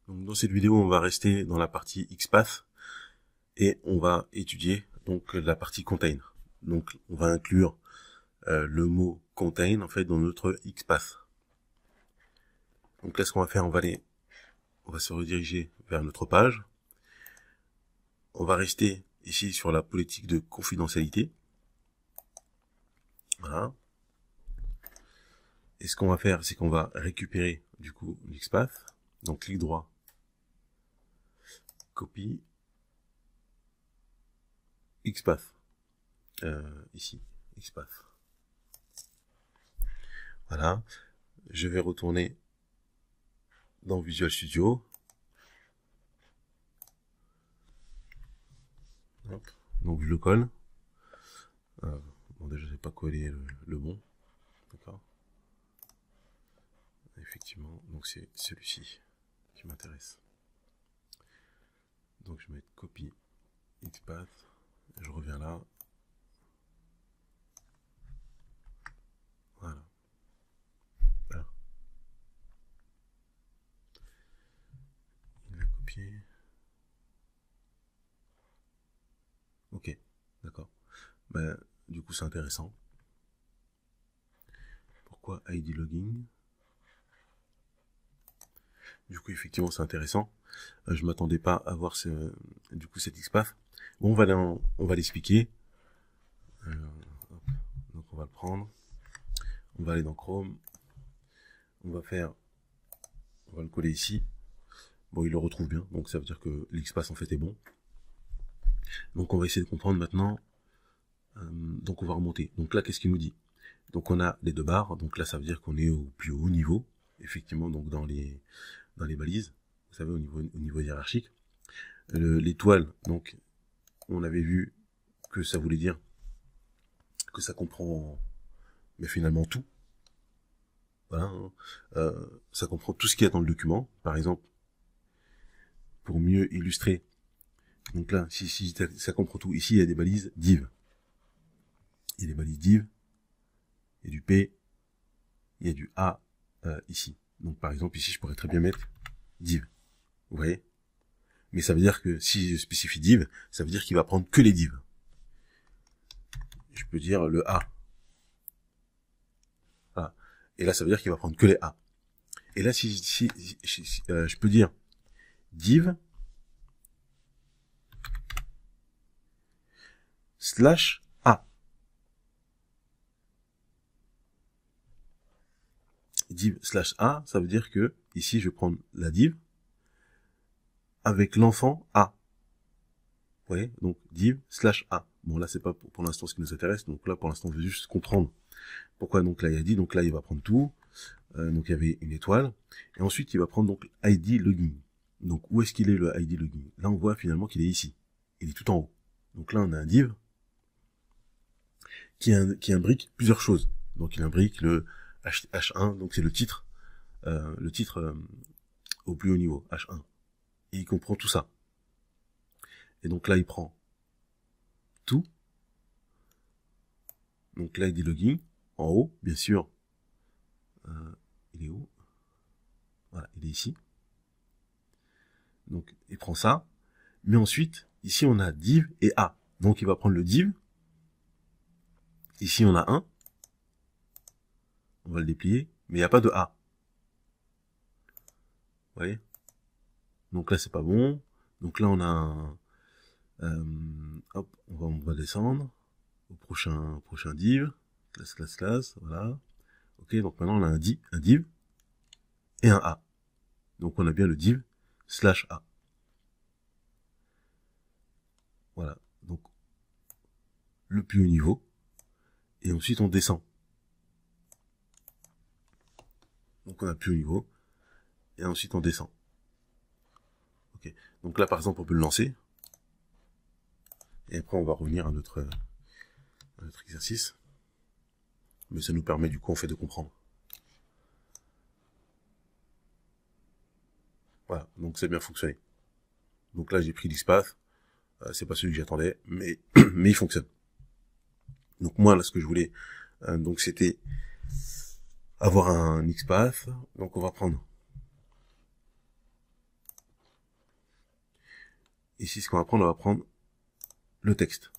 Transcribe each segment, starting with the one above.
Donc dans cette vidéo, on va rester dans la partie XPath et on va étudier donc la partie contain. Donc on va inclure le mot contain en fait dans notre XPath. Donc là, ce qu'on va faire, on va se rediriger vers notre page. On va rester ici sur la politique de confidentialité. Voilà. Et ce qu'on va faire, c'est qu'on va récupérer du coup l'XPath. Donc clic droit, copie, XPath. Ici, XPath. Voilà. Je vais retourner dans Visual Studio. Hop. Donc je le colle. Bon, déjà, j'ai pas collé le bon. D'accord. Effectivement, donc c'est celui-ci qui m'intéresse. Donc je vais mettre copie XPath. Je reviens là. Voilà. Là. Il va copier. Ok, d'accord. Ben, du coup, c'est intéressant. Pourquoi ID logging? Du coup, effectivement, c'est intéressant. Je m'attendais pas à voir du coup cet XPath. Bon, on va l'expliquer. Donc, on va le prendre. On va aller dans Chrome. On va le coller ici. Bon, il le retrouve bien. Donc, ça veut dire que l'XPath, en fait, est bon. Donc, on va essayer de comprendre maintenant. Donc, on va remonter. Donc là, qu'est-ce qu'il nous dit? Donc, on a les deux barres. Donc là, ça veut dire qu'on est au plus haut niveau. Effectivement, donc dans les balises. Vous savez, au niveau hiérarchique. L'étoile, donc, on avait vu que ça voulait dire que ça comprend, mais finalement tout. Voilà, hein. Ça comprend tout ce qu'il y a dans le document. Par exemple, pour mieux illustrer, donc là, si ça comprend tout, ici il y a des balises div. Il y a des balises div, il y a du p, il y a du a ici. Donc par exemple, ici je pourrais très bien mettre div. Vous voyez? Mais ça veut dire que si je spécifie div, ça veut dire qu'il va prendre que les divs. Je peux dire le a. Voilà. Et là, ça veut dire qu'il va prendre que les a. Et là, je peux dire div slash a. Div slash a, ça veut dire que ici, je vais prendre la div avec l'enfant a. Vous voyez? Donc, div slash a. Bon, là, c'est pas pour l'instant ce qui nous intéresse. Donc là, pour l'instant, on veut juste comprendre pourquoi donc là, il a dit. Donc là, il va prendre tout. Donc, il y avait une étoile. Et ensuite, il va prendre donc ID login. Donc, où est-ce qu'il est le ID login? Là, on voit finalement qu'il est ici. Il est tout en haut. Donc là, on a un div qui imbrique plusieurs choses. Donc, il imbrique le H1. Donc, c'est le titre au plus haut niveau, H1. Et il comprend tout ça. Et donc là, il prend tout. Donc là, il dit login. En haut, bien sûr. Il est où? Voilà, il est ici. Donc, il prend ça. Mais ensuite, ici, on a div et a. Donc, il va prendre le div. Ici, on a un. On va le déplier. Mais il n'y a pas de a. Vous voyez? Donc là, c'est pas bon. Donc là, on a un... hop, on va descendre au prochain div, classe, voilà. Ok, donc maintenant on a un div et un a. Donc on a bien le div slash a. Voilà, donc le plus haut niveau. Et ensuite on descend. Donc on a le plus haut niveau. Et ensuite on descend. Ok, donc là par exemple on peut le lancer. Et après on va revenir à notre exercice. Mais ça nous permet du coup en fait de comprendre. Voilà, donc ça a bien fonctionné. Donc là j'ai pris l'XPath. C'est pas celui que j'attendais, mais il fonctionne. Donc moi là ce que je voulais, donc c'était avoir un XPath. Donc on va prendre Ici, ce qu'on va prendre, on va prendre le texte.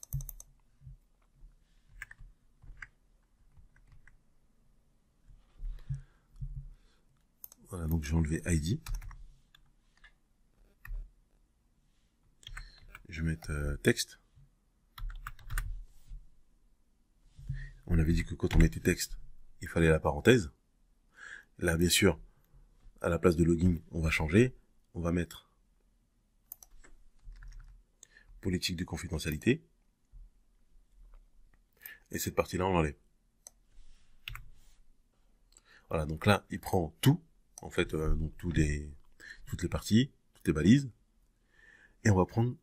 Voilà, donc je vais enlever ID. Je vais mettre texte. On avait dit que quand on mettait texte, il fallait la parenthèse. Là, bien sûr, à la place de login, on va changer. On va mettre politique de confidentialité. Et cette partie-là, on l'enlève. Voilà, donc là, il prend tout, en fait, donc toutes les parties, toutes les balises. Et on va prendre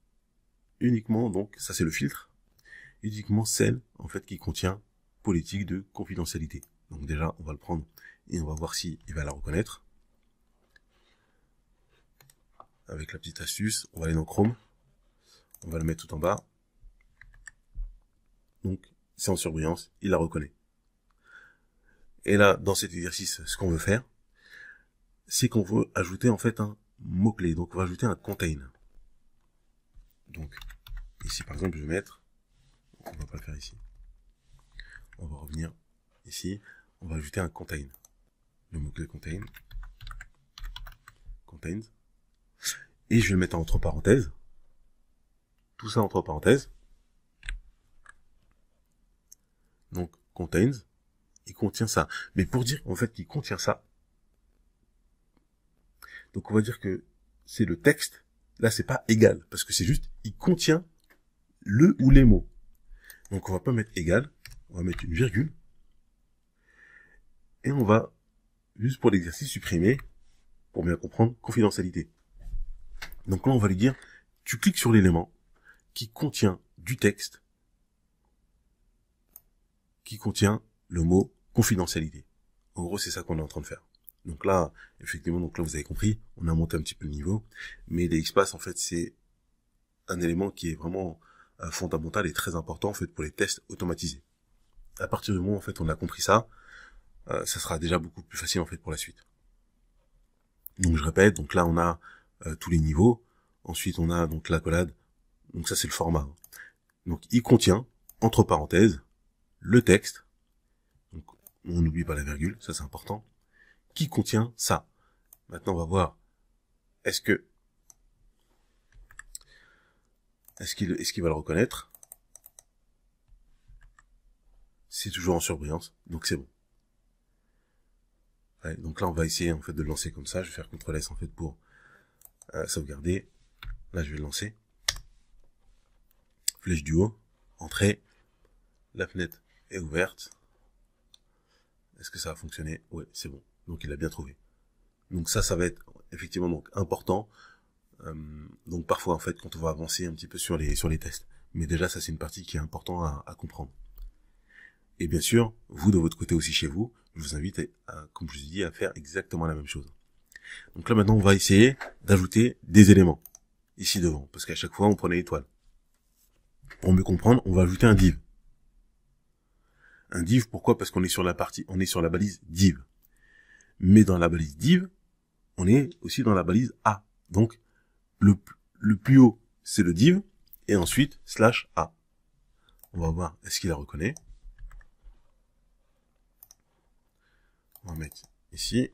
uniquement, donc, ça c'est le filtre, uniquement celle, en fait, qui contient politique de confidentialité. Donc déjà, on va le prendre et on va voir si il va la reconnaître. Avec la petite astuce, on va aller dans Chrome. On va le mettre tout en bas. Donc, c'est en surbrillance, il la reconnaît. Et là, dans cet exercice, ce qu'on veut faire, c'est qu'on veut ajouter en fait un mot-clé. Donc, on va ajouter un contain. Donc, ici, par exemple, je vais mettre... On va pas le faire ici. On va revenir ici. On va ajouter un contain. Le mot-clé contain. Contains. Et je vais le mettre entre parenthèses. Tout ça entre parenthèses. Donc, contains. Il contient ça. Mais pour dire, en fait, qu'il contient ça, donc on va dire que c'est le texte. Là, c'est pas égal. Parce que c'est juste, il contient le ou les mots. Donc, on va pas mettre égal. On va mettre une virgule. Et on va, juste pour l'exercice, supprimer, pour bien comprendre, confidentialité. Donc là, on va lui dire, tu cliques sur l'élément qui contient du texte, qui contient le mot confidentialité. En gros, c'est ça qu'on est en train de faire. Donc là, effectivement, donc là, vous avez compris, on a monté un petit peu le niveau, mais les XPath, en fait, c'est un élément qui est vraiment fondamental et très important, en fait, pour les tests automatisés. À partir du moment où, en fait, on a compris ça, ça sera déjà beaucoup plus facile, en fait, pour la suite. Donc, je répète, donc là, on a tous les niveaux. Ensuite, on a donc l'accolade. Donc ça, c'est le format. Donc, il contient, entre parenthèses, le texte. Donc, on n'oublie pas la virgule, ça c'est important. Qui contient ça. Maintenant, on va voir. Est-ce qu'il va le reconnaître? C'est toujours en surbrillance, donc c'est bon. Ouais, donc là, on va essayer en fait de le lancer comme ça. Je vais faire CTRL S en fait pour sauvegarder. Là, je vais le lancer. Flèche du haut, entrée. La fenêtre est ouverte. Est-ce que ça va fonctionner? Ouais, c'est bon. Donc il a bien trouvé. Donc ça va être effectivement donc important. Donc parfois en fait quand on va avancer un petit peu sur les tests. Mais déjà ça c'est une partie qui est importante à comprendre. Et bien sûr, vous de votre côté aussi chez vous, je vous invite à, comme je vous ai dit, à faire exactement la même chose. Donc là maintenant on va essayer d'ajouter des éléments ici devant, parce qu'à chaque fois on prenait l'étoile. Pour mieux comprendre, on va ajouter un div. Un div, pourquoi? Parce qu'on est sur la balise div. Mais dans la balise div, on est aussi dans la balise A. Donc, le plus haut, c'est le div, et ensuite, /A. On va voir, est-ce qu'il la reconnaît? On va mettre ici,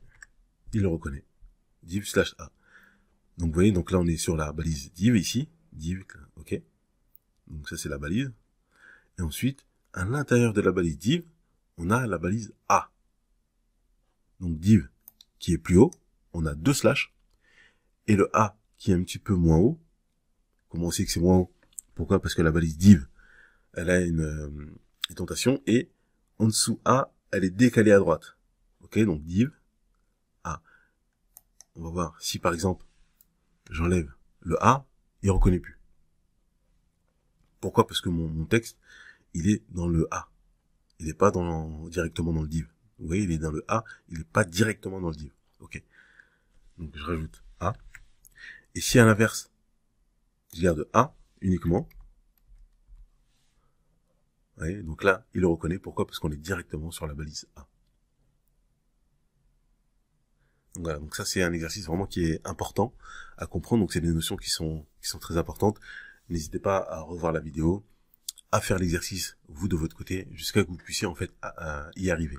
il le reconnaît. Div /A. Donc, vous voyez, donc là, on est sur la balise div ici. Div, ok. Donc, ça, c'est la balise. Et ensuite, à l'intérieur de la balise div, on a la balise A. Donc, div qui est plus haut, on a 2 slash, et le A qui est un petit peu moins haut. Comment on sait que c'est moins haut? Pourquoi? Parce que la balise div, elle a une indentation, et en dessous A, elle est décalée à droite. Ok, donc div A. On va voir si par exemple, j'enlève le A, il reconnaît plus. Pourquoi? Parce que mon texte, il est dans le A. Il n'est pas directement dans le div. Vous voyez, il est dans le A, il n'est pas directement dans le div. Ok. Donc je rajoute A. Et si à l'inverse, je garde A uniquement, vous voyez, donc là, il le reconnaît. Pourquoi? Parce qu'on est directement sur la balise A. Voilà, donc ça c'est un exercice vraiment qui est important à comprendre, donc c'est des notions qui sont très importantes. N'hésitez pas à revoir la vidéo, à faire l'exercice vous de votre côté, jusqu'à ce que vous puissiez en fait y arriver.